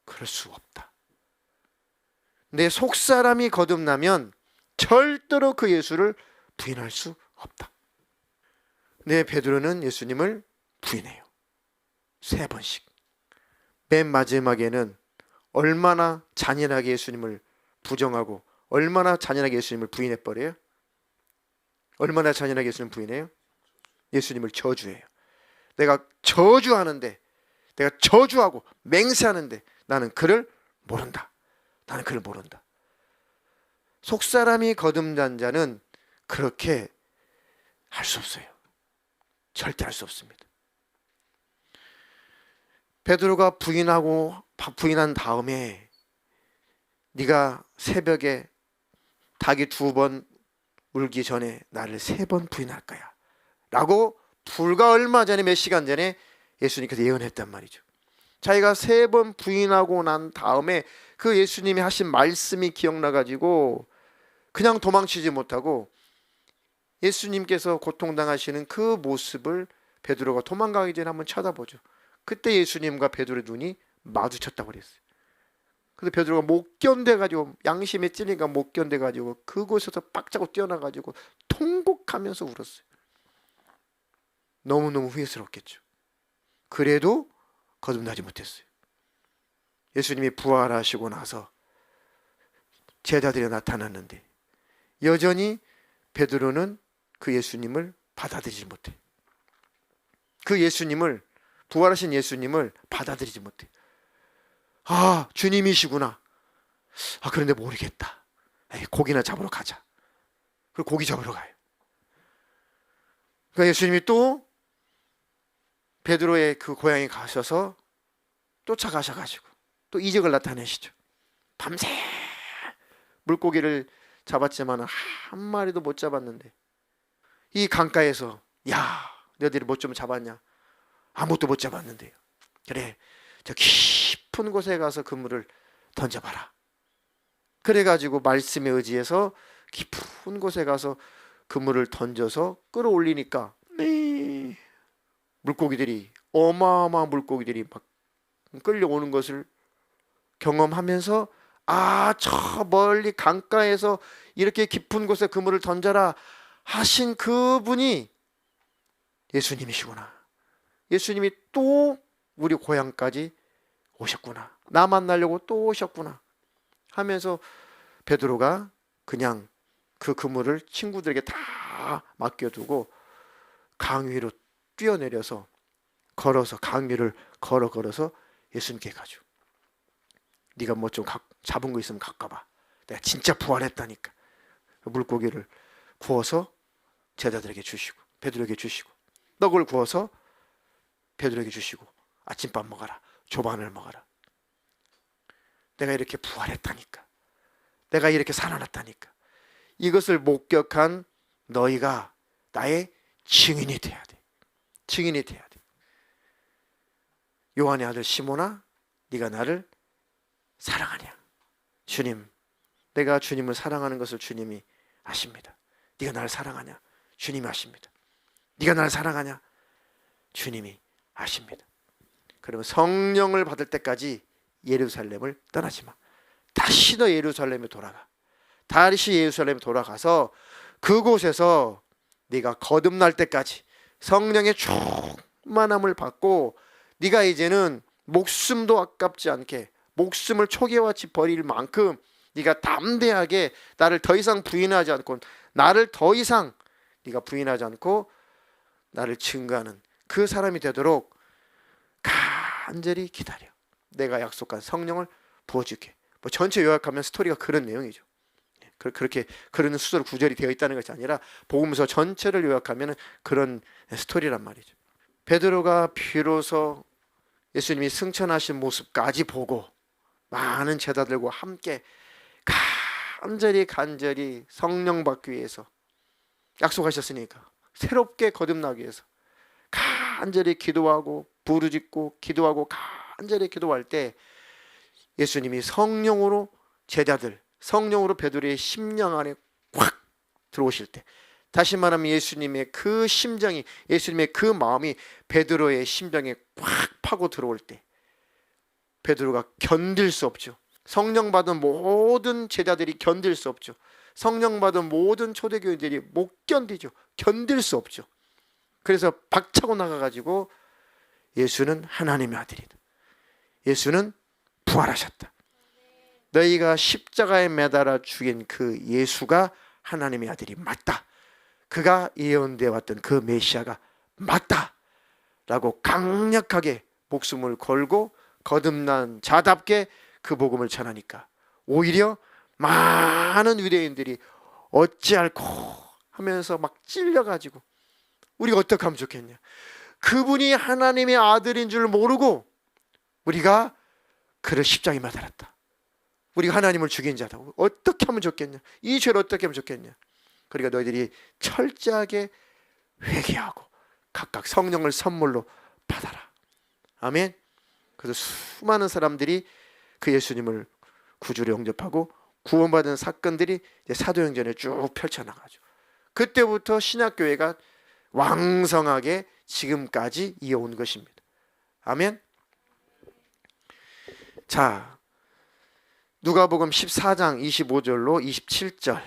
그럴 수 없다. 내 속사람이 거듭나면 절대로 그 예수를 부인할 수 없다. 네, 베드로는 예수님을 부인해요. 3번씩. 맨 마지막에는 얼마나 잔인하게 예수님을 부정하고 얼마나 잔인하게 예수님을 부인해버려요? 얼마나 잔인하게 예수님을 부인해요? 예수님을 저주해요. 내가 저주하는데 내가 저주하고 맹세하는데 나는 그를 모른다. 나는 그를 모른다. 속사람이 거듭난 자는 그렇게 할 수 없어요. 절대 할 수 없습니다. 베드로가 부인한 다음에 네가 새벽에 닭이 2번 울기 전에 나를 3번 부인할 거야 라고 불과 얼마 전에 몇 시간 전에 예수님께서 예언했단 말이죠. 자기가 3번 부인하고 난 다음에 그 예수님이 하신 말씀이 기억나가지고 그냥 도망치지 못하고 예수님께서 고통당하시는 그 모습을 베드로가 도망가기 전에 한번 쳐다보죠. 그때 예수님과 베드로의 눈이 마주쳤다고 그랬어요. 그래서 베드로가 못 견뎌가지고 양심에 찔리니까 못 견뎌가지고 그곳에서 빡 잡고 뛰어나가지고 통곡하면서 울었어요. 너무너무 후회스럽겠죠. 그래도 거듭나지 못했어요. 예수님이 부활하시고 나서 제자들이 나타났는데 여전히 베드로는 그 예수님을 받아들이지 못해. 그 예수님을, 부활하신 예수님을 받아들이지 못해. 아, 주님이시구나. 아, 그런데 모르겠다. 에이, 고기나 잡으러 가자. 그리고 고기 잡으러 가요. 그러니까 예수님이 또 베드로의 그 고향에 가셔서 쫓아가셔가지고 또 이적을 나타내시죠. 밤새 물고기를 잡았지만 한 마리도 못 잡았는데 이 강가에서 야, 너희들이 뭐 좀 잡았냐? 아무것도 못 잡았는데요. 그래, 저 깊은 곳에 가서 그물을 던져봐라. 그래가지고 말씀에 의지해서 깊은 곳에 가서 그물을 던져서 끌어올리니까 물고기들이, 어마어마한 물고기들이 막 끌려오는 것을 경험하면서 아, 저 멀리 강가에서 이렇게 깊은 곳에 그물을 던져라 하신 그분이 예수님이시구나. 예수님이 또 우리 고향까지 오셨구나. 나 만나려고 또 오셨구나 하면서 베드로가 그냥 그 그물을 친구들에게 다 맡겨두고 강 위로 뛰어내려서 걸어서 강 위를 걸어서 예수님께 가죠. 네가 뭐 좀 잡은 거 있으면 갖고 와봐. 내가 진짜 부활했다니까. 물고기를 구워서 제자들에게 주시고 베드로에게 주시고 떡을 구워서 베드로에게 주시고 아침밥 먹어라. 조반을 먹어라. 내가 이렇게 부활했다니까. 내가 이렇게 살아났다니까. 이것을 목격한 너희가 나의 증인이 돼야 돼. 증인이 돼야 돼. 요한의 아들 시몬아, 네가 나를 사랑하냐? 주님, 내가 주님을 사랑하는 것을 주님이 아십니다. 네가 나를 사랑하냐? 주님이 아십니다. 네가 나를 사랑하냐? 주님이 아십니다. 그러면 성령을 받을 때까지 예루살렘을 떠나지 마. 다시 너 예루살렘에 돌아가. 다시 예루살렘에 돌아가서 그곳에서 네가 거듭날 때까지 성령의 충만함을 받고 네가 이제는 목숨도 아깝지 않게 목숨을 초계와치 버릴 만큼 네가 담대하게 나를 더 이상 부인하지 않고 나를 더 이상 네가 부인하지 않고 나를 증거하는 그 사람이 되도록 간절히 기다려. 내가 약속한 성령을 부어줄게. 뭐 전체 요약하면 스토리가 그런 내용이죠. 그렇게 그런 수절 구절이 되어 있다는 것이 아니라 복음서 전체를 요약하면 그런 스토리란 말이죠. 베드로가 비로소 예수님이 승천하신 모습까지 보고 많은 제자들과 함께 간절히 성령 받기 위해서 약속하셨으니까 새롭게 거듭나기 위해서 간절히 기도하고 부르짖고 기도하고 간절히 기도할 때 예수님이 성령으로 제자들, 성령으로 베드로의 심령 안에 꽉 들어오실 때, 다시 말하면 예수님의 그 심정이, 예수님의 그 마음이 베드로의 심정에 꽉 파고 들어올 때 베드로가 견딜 수 없죠. 성령 받은 모든 제자들이 견딜 수 없죠. 성령 받은 모든 초대교인들이 못 견디죠. 견딜 수 없죠. 그래서 박차고 나가가지고 예수는 하나님의 아들이다. 예수는 부활하셨다. 너희가 십자가에 매달아 죽인 그 예수가 하나님의 아들이 맞다. 그가 예언되어 왔던 그 메시아가 맞다. 라고 강력하게 목숨을 걸고 거듭난 자답게 그 복음을 전하니까 오히려 많은 유대인들이 어찌할꼬 하면서 막 찔려가지고 우리가 어떻게 하면 좋겠냐. 그분이 하나님의 아들인 줄 모르고 우리가 그를 십자가에 매달았다. 우리가 하나님을 죽인 자다. 어떻게 하면 좋겠냐. 이 죄를 어떻게 하면 좋겠냐. 그러니까 너희들이 철저하게 회개하고 각각 성령을 선물로 받아라. 아멘. 그래서 수많은 사람들이 그 예수님을 구주로 영접하고 구원받은 사건들이 사도행전에 쭉 펼쳐나가죠. 그때부터 신약교회가 왕성하게 지금까지 이어온 것입니다. 아멘. 자, 누가복음 14장 25절로 27절.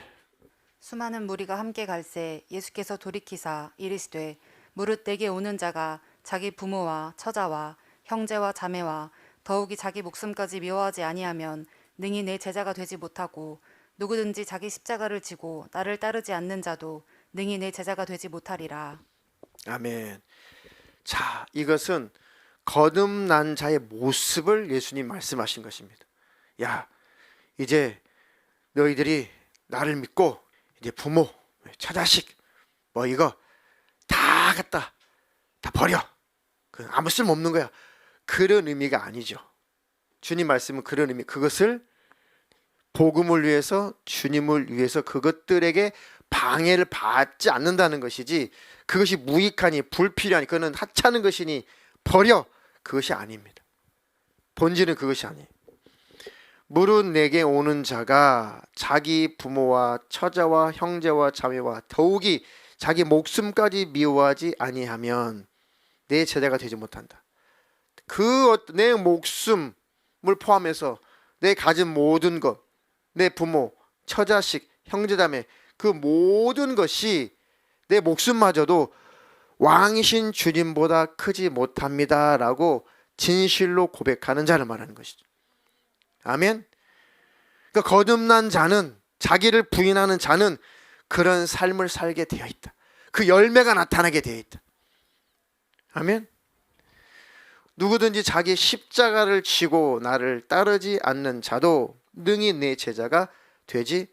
수많은 무리가 함께 갈새 예수께서 돌이키사 이르시되 무릇 내게 오는 자가 자기 부모와 처자와 형제와 자매와 더욱이 자기 목숨까지 미워하지 아니하면 능히 내 제자가 되지 못하고 누구든지 자기 십자가를 지고 나를 따르지 않는 자도 능히 내 제자가 되지 못하리라. 아멘. 자, 이것은 거듭난 자의 모습을 예수님 말씀하신 것입니다. 야, 이제 너희들이 나를 믿고 이제 부모, 처자식 뭐 이거 다 갖다 다 버려. 그 아무 쓸모 없는 거야. 그런 의미가 아니죠. 주님 말씀은 그런 의미, 그것을 복음을 위해서, 주님을 위해서 그것들에게 방해를 받지 않는다는 것이지, 그것이 무익하니 불필요하니 그거는 하찮은 것이니 버려, 그것이 아닙니다. 본질은 그것이 아니에요. 무릇 내게 오는 자가 자기 부모와 처자와 형제와 자매와 더욱이 자기 목숨까지 미워하지 아니하면 내 제자가 되지 못한다. 내 목숨을 포함해서 내 가진 모든 것, 내 부모, 처자식, 형제자매, 그 모든 것이 내 목숨마저도 왕이신 주님보다 크지 못합니다 라고 진실로 고백하는 자를 말하는 것이죠. 아멘. 그러니까 거듭난 자는, 자기를 부인하는 자는 그런 삶을 살게 되어 있다. 그 열매가 나타나게 되어 있다. 아멘. 누구든지 자기 십자가를 지고 나를 따르지 않는 자도 능히 내 제자가 되지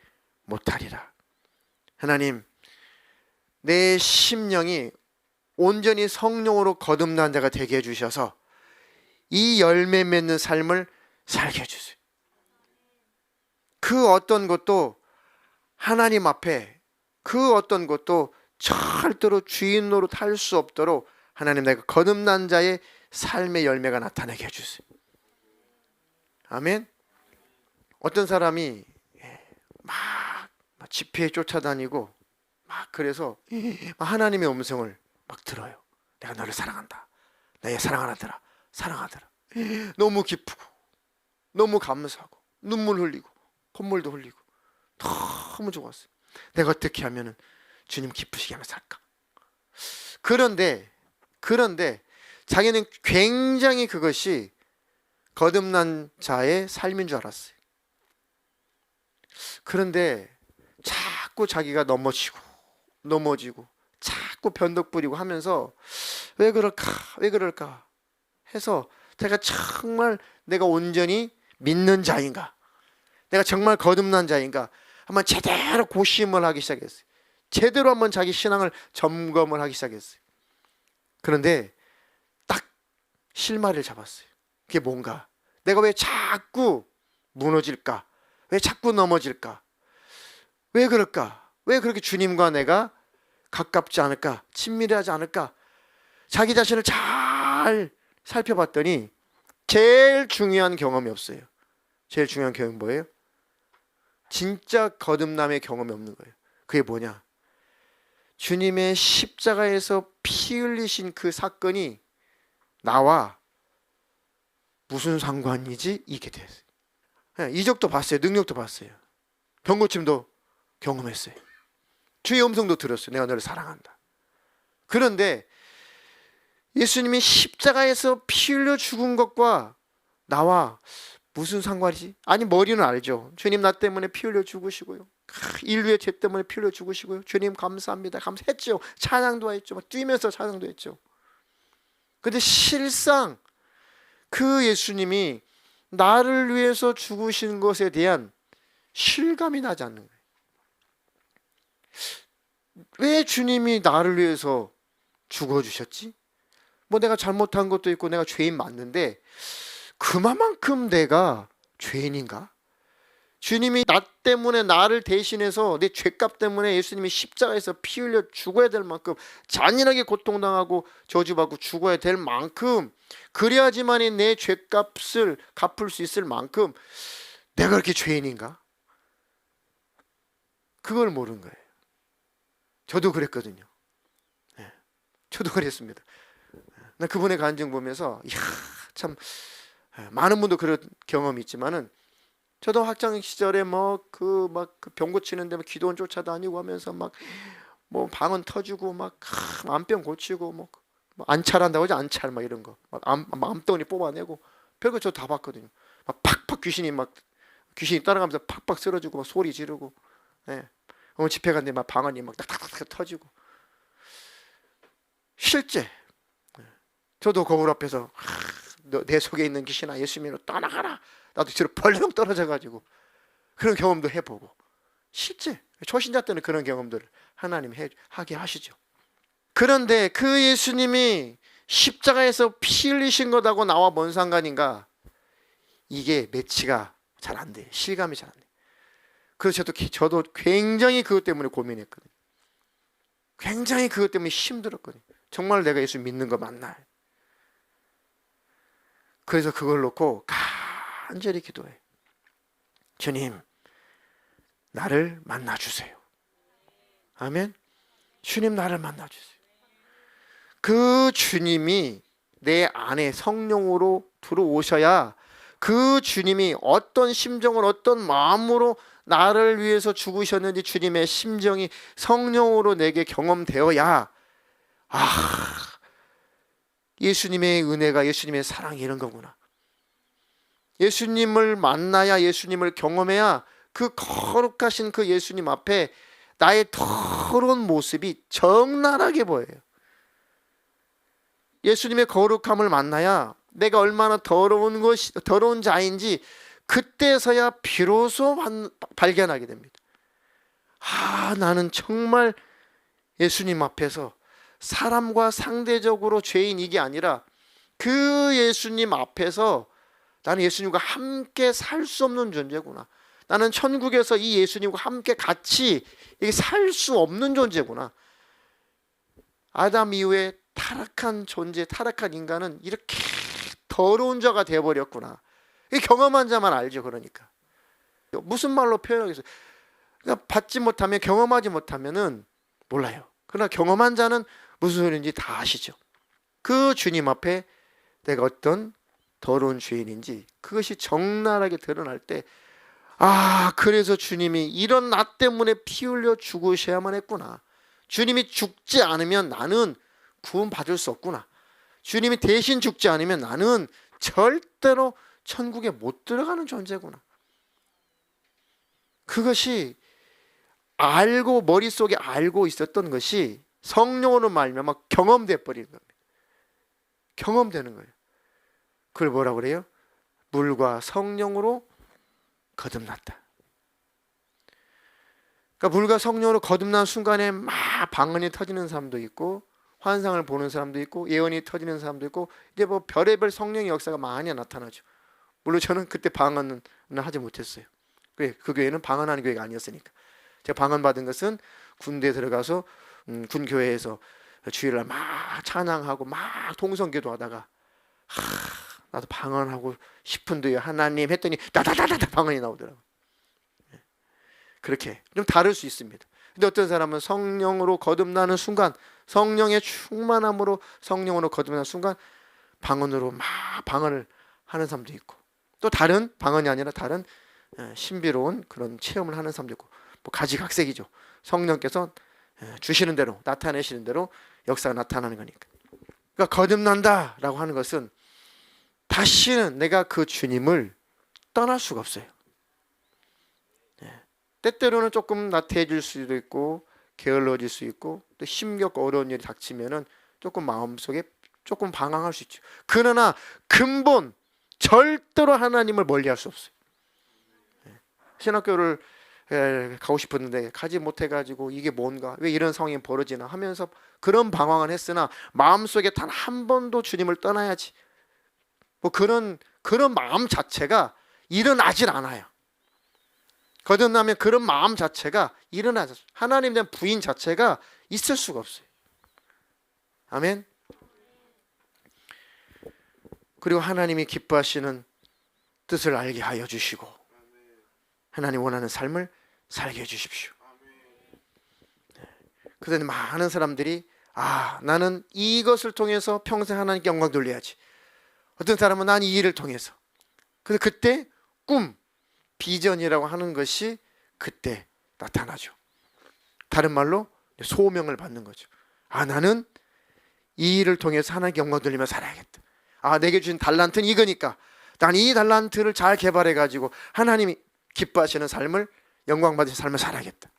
못하리라. 하나님, 내 심령이 온전히 성령으로 거듭난 자가 되게 해주셔서 이 열매 맺는 삶을 살게 해주세요. 그 어떤 것도 하나님 앞에, 그 어떤 것도 절대로 주인 노릇 할 수 없도록 하나님, 내가 거듭난 자의 삶의 열매가 나타나게 해주세요. 아멘. 어떤 사람이 막 집회에 쫓아다니고 막 그래서 하나님의 음성을 막 들어요. 내가 너를 사랑한다. 나의 사랑하더라. 사랑하더라. 너무 기쁘고 너무 감사하고 눈물 흘리고 콧물도 흘리고 너무 좋았어요. 내가 어떻게 하면 주님 기쁘시게 하며 살까? 그런데 자기는 굉장히 그것이 거듭난 자의 삶인 줄 알았어요. 그런데 자꾸 자기가 넘어지고 자꾸 변덕 부리고 하면서 왜 그럴까 해서 제가 정말 내가 온전히 믿는 자인가, 내가 정말 거듭난 자인가 한번 제대로 고심을 하기 시작했어요. 제대로 한번 자기 신앙을 점검을 하기 시작했어요. 그런데 딱 실마리를 잡았어요. 그게 뭔가, 내가 왜 자꾸 무너질까, 왜 자꾸 넘어질까, 왜 그럴까, 왜 그렇게 주님과 내가 가깝지 않을까, 친밀하지 않을까, 자기 자신을 잘 살펴봤더니 제일 중요한 경험이 없어요. 제일 중요한 경험이 뭐예요? 진짜 거듭남의 경험이 없는 거예요. 그게 뭐냐? 주님의 십자가에서 피 흘리신 그 사건이 나와 무슨 상관이지? 이게 됐어요. 이적도 봤어요. 능력도 봤어요. 병고침도 경험했어요. 주의 음성도 들었어요. 내가 너를 사랑한다. 그런데 예수님이 십자가에서 피 흘려 죽은 것과 나와 무슨 상관이지? 아니, 머리는 알죠. 주님 나 때문에 피 흘려 죽으시고요, 인류의 죄 때문에 피 흘려 죽으시고요, 주님 감사합니다, 감사했죠. 찬양도 했죠. 막 뛰면서 찬양도 했죠. 근데 실상 그 예수님이 나를 위해서 죽으신 것에 대한 실감이 나지 않는 거예요. 왜 주님이 나를 위해서 죽어주셨지? 뭐 내가 잘못한 것도 있고 내가 죄인 맞는데 그만큼 내가 죄인인가? 주님이 나 때문에, 나를 대신해서 내 죄값 때문에 예수님이 십자가에서 피 흘려 죽어야 될 만큼, 잔인하게 고통당하고 저주받고 죽어야 될 만큼, 그래야지만이 내 죄값을 갚을 수 있을 만큼 내가 그렇게 죄인인가? 그걸 모르는 거예요. 저도 그랬거든요. 저도 그랬습니다. 나 그분의 간증 보면서 이야, 참 많은 분도 그런 경험이 있지만은 저도 학창 시절에 그 병 고치는데 기도원 쫓아다니고 하면서 막 뭐 방언 터주고 막 암병 고치고 뭐 안찰한다고 하죠. 안찰 막 이런 거. 막 암덩어리 뽑아내고 별거 저 다 봤거든요. 막 팍팍 귀신이 따라가면서 팍팍 쓰러지고 막 소리 지르고. 예. 오늘 집회 갔는데 막 방언이 막 탁탁탁 터지고. 실제 저도 거울 앞에서 내 속에 있는 귀신아 예수 믿어 떠나가라. 나도 뒤로 벌렁 떨어져 가지고 그런 경험도 해보고. 실제 초신자 때는 그런 경험들을 하나님 하게 하시죠. 그런데 그 예수님이 십자가에서 피 흘리신 것하고 나와 뭔 상관인가? 이게 매치가 잘 안 돼요. 실감이 잘 안 돼요. 그래서 저도 굉장히 그것 때문에 고민했거든요. 굉장히 그것 때문에 힘들었거든요. 정말 내가 예수 믿는 거 맞나? 그래서 그걸 놓고 간절히 기도해. 주님, 나를 만나주세요. 아멘. 주님 나를 만나주세요. 그 주님이 내 안에 성령으로 들어오셔야 그 주님이 어떤 심정을 어떤 마음으로 나를 위해서 죽으셨는지 주님의 심정이 성령으로 내게 경험되어야 예수님의 은혜가 예수님의 사랑이 이런 거구나. 예수님을 만나야 예수님을 경험해야 그 거룩하신 그 예수님 앞에 나의 더러운 모습이 적나라하게 보여요. 예수님의 거룩함을 만나야 내가 얼마나 더러운 자인지 그때서야 비로소 발견하게 됩니다. 나는 정말 예수님 앞에서 사람과 상대적으로 죄인 이게 아니라 그 예수님 앞에서 나는 예수님과 함께 살 수 없는 존재구나. 나는 천국에서 이 예수님과 함께 같이 살 수 없는 존재구나. 아담 이후에 타락한 존재, 타락한 인간은 이렇게 더러운 자가 되어버렸구나. 경험한 자만 알죠. 그러니까 무슨 말로 표현하겠어요? 그러니까 받지 못하면, 경험하지 못하면은 몰라요. 그러나 경험한 자는 무슨 소리인지 다 아시죠. 그 주님 앞에 내가 어떤 더러운 죄인인지 그것이 적나라하게 드러날 때 그래서 주님이 이런 나 때문에 피 흘려 죽으셔야만 했구나. 주님이 죽지 않으면 나는 구원 받을 수 없구나. 주님이 대신 죽지 않으면 나는 절대로 천국에 못 들어가는 존재구나. 그것이 머릿속에 알고 있었던 것이 성령으로 말미암아 경험돼 버리는 겁니다. 경험되는 거예요. 그걸 뭐라고 그래요? 물과 성령으로 거듭났다. 그러니까 물과 성령으로 거듭난 순간에 막 방언이 터지는 사람도 있고 환상을 보는 사람도 있고 예언이 터지는 사람도 있고 이제 뭐 별의별 성령의 역사가 많이 나타나죠. 물론 저는 그때 방언은 하지 못했어요. 그 교회는 방언하는 교회가 아니었으니까. 제가 방언 받은 것은 군대에 들어가서 군교회에서 주일날 막 찬양하고 막 통성기도 하다가 나도 방언하고 싶은데요 하나님 했더니 다다다다 방언이 나오더라고요. 그렇게 좀 다를 수 있습니다. 근데 어떤 사람은 성령으로 거듭나는 순간, 성령의 충만함으로 성령으로 거듭나는 순간 방언으로 막 방언을 하는 사람도 있고, 또 다른 방언이 아니라 다른 신비로운 그런 체험을 하는 사람도 있고, 뭐 가지각색이죠. 성령께서 주시는 대로, 나타내시는 대로 역사가 나타나는 거니까. 그러니까 거듭난다라고 하는 것은 다시는 내가 그 주님을 떠날 수가 없어요. 때때로는 조금 나태해질 수도 있고 게을러질 수 있고 또 힘겹고 어려운 일이 닥치면은 조금 마음속에 조금 방황할 수 있죠. 그러나 근본 절대로 하나님을 멀리할 수 없어요. 신학교를 가고 싶었는데 가지 못해가지고 이게 뭔가 왜 이런 상황이 벌어지나 하면서 그런 방황을 했으나 마음속에 단 한 번도 주님을 떠나야지 뭐 그런 마음 자체가 일어나질 않아요. 거듭나면 그런 마음 자체가 일어나죠. 하나님에 대한 부인 자체가 있을 수가 없어요. 아멘. 그리고 하나님이 기뻐하시는 뜻을 알게 하여 주시고 하나님 원하는 삶을 살게 해주십시오. 그런데 많은 사람들이 나는 이것을 통해서 평생 하나님께 영광 돌려야지. 어떤 사람은 난 이 일을 통해서. 근데 그때 꿈, 비전이라고 하는 것이 그때 나타나죠. 다른 말로 소명을 받는 거죠. 아, 나는 이 일을 통해서 하나님께 영광 돌리며 살아야겠다. 아, 내게 주신 달란트는 이거니까 난 이 달란트를 잘 개발해 가지고 하나님이 기뻐하시는 삶을, 영광 받으시는 삶을 살아야겠다.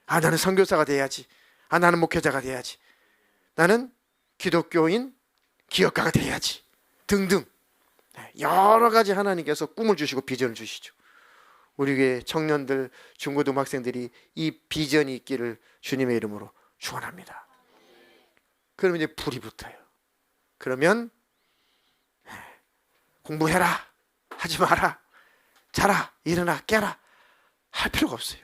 아, 나는 선교사가 돼야지. 아, 나는 목회자가 돼야지. 나는 기독교인 기업가가 돼야지. 등등 여러 가지 하나님께서 꿈을 주시고 비전을 주시죠. 우리 교회 청년들, 중고등학생들이 이 비전이 있기를 주님의 이름으로 축원합니다. 그러면 이제 불이 붙어요. 그러면 공부해라, 하지 마라, 자라, 일어나, 깨라 할 필요가 없어요.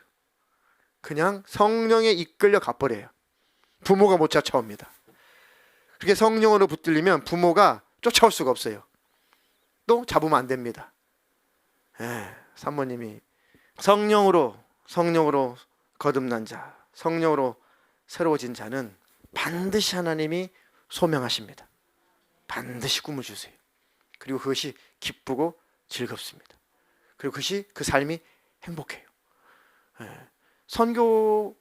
그냥 성령에 이끌려 가버려요. 부모가 못 쫓아옵니다. 그렇게 성령으로 붙들리면 부모가 쫓아올 수가 없어요. 또 잡으면 안 됩니다. 사모님이 성령으로 거듭난 자, 성령으로 새로워진 자는 반드시 하나님이 소명하십니다. 반드시 꿈을 주세요. 그리고 그것이 기쁘고 즐겁습니다. 그리고 그것이, 그 삶이 행복해요. 선교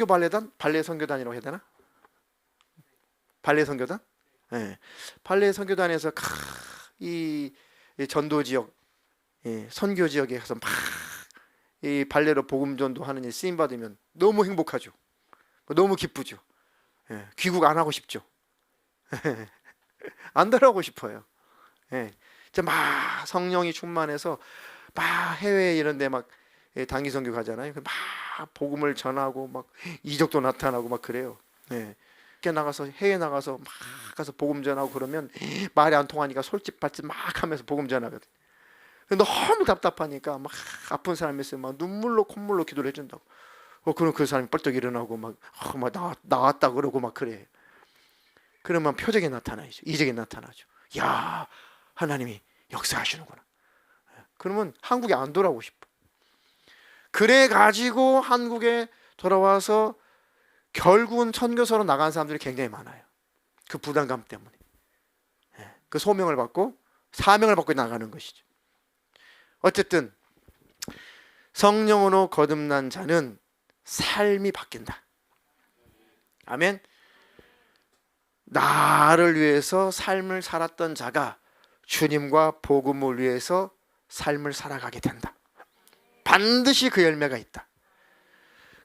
발레단, 발레 선교단이라고 해야 되나? 발레 선교단? 발레 선교단에서 이 전도 지역, 선교 지역에 가서 막 이 발레로 복음 전도하는 일 쓰임 받으면 너무 행복하죠. 너무 기쁘죠. 귀국 안 하고 싶죠. 안 들어가고 싶어요. 이제 막 성령이 충만해서 막 해외 이런 데 막 단기 선교 가잖아요. 막 복음을 전하고 막 이적도 나타나고 막 그래요. 나가서 해외 나가서 막 가서 복음 전하고 그러면 말이 안 통하니까 솔직발짓 막 하면서 복음 전하거든. 너무 답답하니까 막 아픈 사람이 있으면 막 눈물로 콧물로 기도를 해준다고. 그럼 그 사람이 벌떡 일어나고 막 나왔다 그러고 막 그래. 그러면 표적이 나타나죠. 이적이 나타나죠. 야, 하나님이 역사하시는구나. 그러면 한국에 안 돌아오고 싶어. 그래 가지고 한국에 돌아와서 결국은 선교사로 나간 사람들이 굉장히 많아요. 그 부담감 때문에. 그 소명을 받고 사명을 받고 나가는 것이죠. 어쨌든 성령으로 거듭난 자는 삶이 바뀐다. 아멘. 나를 위해서 삶을 살았던 자가 주님과 복음을 위해서 삶을 살아가게 된다. 반드시 그 열매가 있다.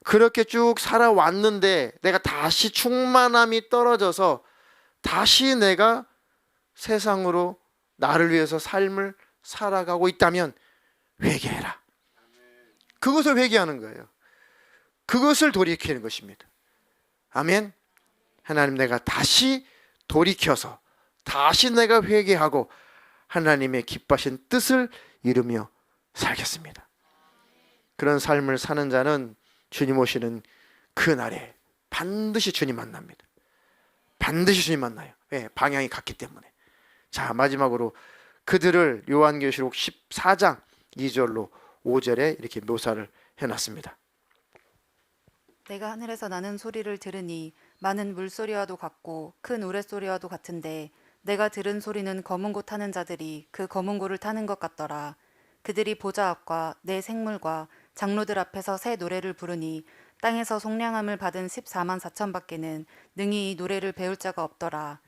그렇게 쭉 살아왔는데 내가 다시 충만함이 떨어져서 다시 내가 세상으로 나를 위해서 삶을 살아가고 있다면 회개해라. 그것을 회개하는 거예요. 그것을 돌이키는 것입니다. 아멘. 하나님, 내가 다시 돌이켜서 다시 내가 회개하고 하나님의 기뻐하신 뜻을 이루며 살겠습니다. 그런 삶을 사는 자는 주님 오시는 그날에 반드시 주님 만납니다. 반드시 주님 만나요. 왜? 방향이 같기 때문에. 자, 마지막으로 그들을 요한계시록 14장 2절로 5절에 이렇게 묘사를 해놨습니다. 내가 하늘에서 나는 소리를 들으니 많은 물소리와도 같고 큰 우레소리와도 같은데 내가 들은 소리는 검은 고 타는 자들이 그 검은 고를 타는 것 같더라. 그들이 보좌 앞과 내 생물과 장로들 앞에서 새 노래를 부르니 땅에서 속량함을 받은 14만 4천 밖에는 능히 이 노래를 배울 자가 없더라.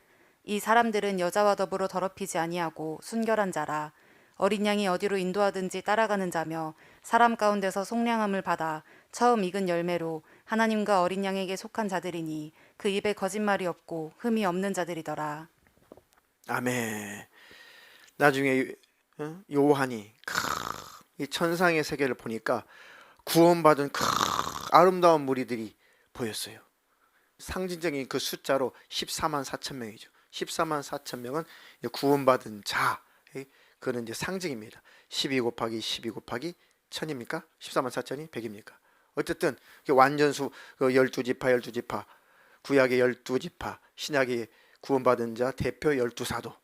이 사람들은 여자와 더불어 더럽히지 아니하고 순결한 자라. 어린 양이 어디로 인도하든지 따라가는 자며 사람 가운데서 속량함을 받아 처음 익은 열매로 하나님과 어린 양에게 속한 자들이니 그 입에 거짓말이 없고 흠이 없는 자들이더라. 아멘. 나중에 요한이 이 천상의 세계를 보니까 구원받은 아름다운 무리들이 보였어요. 상징적인 그 숫자로 14만 4천 명이죠. 14만 4천 명은 구원받은 자. 그는 이제 상징입니다. 12 곱하기 12 곱하기 1000입니까? 14만 4천이 100입니까? 어쨌든 완전수 12지파 12지파, 구약의 12지파, 신약의 구원받은 자 대표 12사도.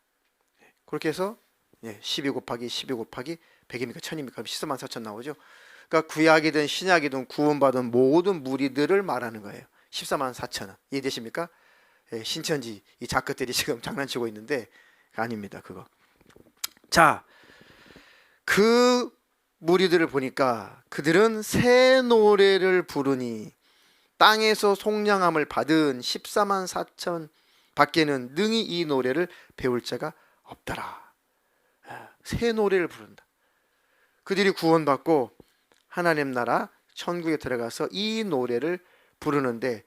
그렇게 해서 12 곱하기 12 곱하기 100입니까? 1000입니까? 14만 4천 나오죠. 그러니까 구약이든 신약이든 구원받은 모든 무리들을 말하는 거예요. 14만 4천은. 이해되십니까? 신천지 이 작가들이 지금 장난치고 있는데 아닙니다. 그거. 자, 그 무리들을 보니까 그들은 새 노래를 부르니 땅에서 속량함을 받은 14만 4천 밖에는 능히 이 노래를 배울 자가 없더라. 새 노래를 부른다. 그들이 구원받고 하나님 나라 천국에 들어가서 이 노래를 부르는데,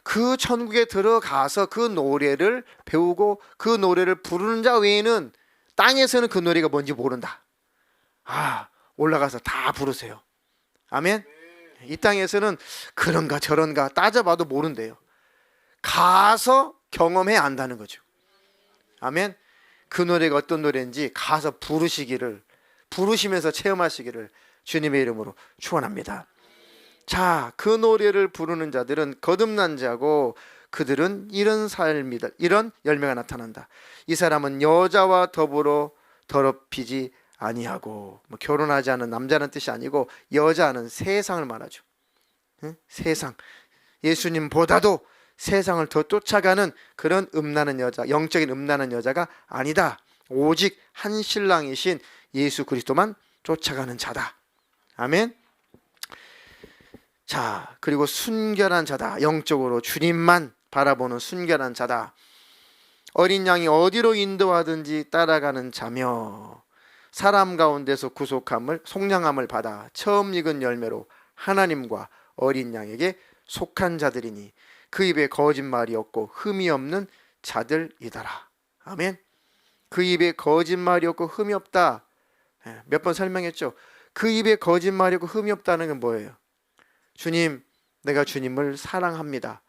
그 천국에 들어가서 그 노래를 배우고 그 노래를 부르는 자 외에는 땅에서는 그 노래가 뭔지 모른다. 올라가서 다 부르세요. 아멘. 이 땅에서는 그런가 저런가 따져봐도 모른대요. 가서 경험해야 안다는 거죠. 아멘. 그 노래가 어떤 노래인지 가서 부르시면서 체험하시기를 주님의 이름으로 축원합니다. 자, 그 노래를 부르는 자들은 거듭난 자고, 그들은 이런 삶이다, 이런 열매가 나타난다. 이 사람은 여자와 더불어 더럽히지 아니하고, 결혼하지 않은 남자는 뜻이 아니고 여자는 세상을 말하죠. 세상, 예수님보다도 세상을 더 쫓아가는 그런 음란한 여자, 영적인 음란한 여자가 아니다. 오직 한 신랑이신 예수 그리스도만 쫓아가는 자다. 아멘. 자, 그리고 순결한 자다. 영적으로 주님만 바라보는 순결한 자다. 어린 양이 어디로 인도하든지 따라가는 자며, 사람 가운데서 속량함을 받아 처음 익은 열매로 하나님과 어린 양에게 속한 자들이니 그 입에 거짓말이 없고 흠이 없는 자들이더라. 아멘. 그 입에 거짓말이 없고 흠이 없다. 몇 번 설명했죠. 그 입에 거짓말이 없고 흠이 없다는 건 뭐예요? 주님, 내가 주님을 사랑합니다.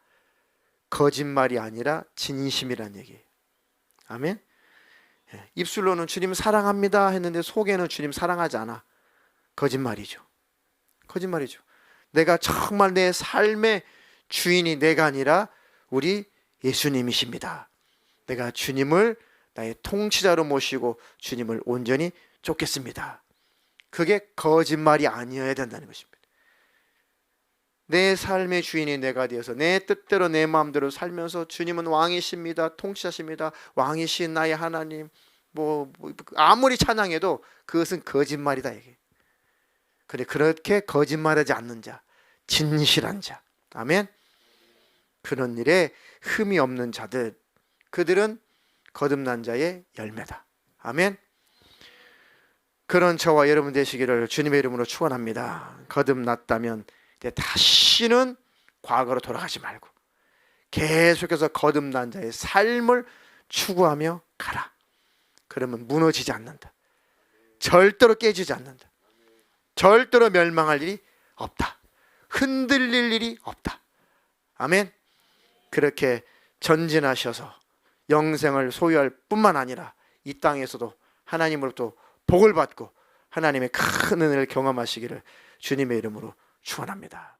거짓말이 아니라 진심이란 얘기예요. 아멘. 입술로는 주님 사랑합니다 했는데 속에는 주님 사랑하지 않아. 거짓말이죠. 거짓말이죠. 내가 정말 내 삶의 주인이 내가 아니라 우리 예수님이십니다. 내가 주님을 나의 통치자로 모시고 주님을 온전히 쫓겠습니다. 그게 거짓말이 아니어야 된다는 것입니다. 내 삶의 주인이 내가 되어서 내 뜻대로 내 마음대로 살면서 주님은 왕이십니다, 통치하십니다, 왕이신 나의 하나님, 아무리 찬양해도 그것은 거짓말이다 이게. 그래, 그렇게 거짓말하지 않는 자, 진실한 자, 아멘. 그런 일에 흠이 없는 자들, 그들은 거듭난 자의 열매다. 아멘. 그런 저와 여러분 되시기를 주님의 이름으로 축원합니다. 거듭났다면 이제 다시는 과거로 돌아가지 말고 계속해서 거듭난 자의 삶을 추구하며 가라. 그러면 무너지지 않는다. 절대로 깨지지 않는다. 절대로 멸망할 일이 없다. 흔들릴 일이 없다. 아멘. 그렇게 전진하셔서 영생을 소유할 뿐만 아니라 이 땅에서도 하나님으로부터 복을 받고 하나님의 큰 은혜를 경험하시기를 주님의 이름으로 축원합니다.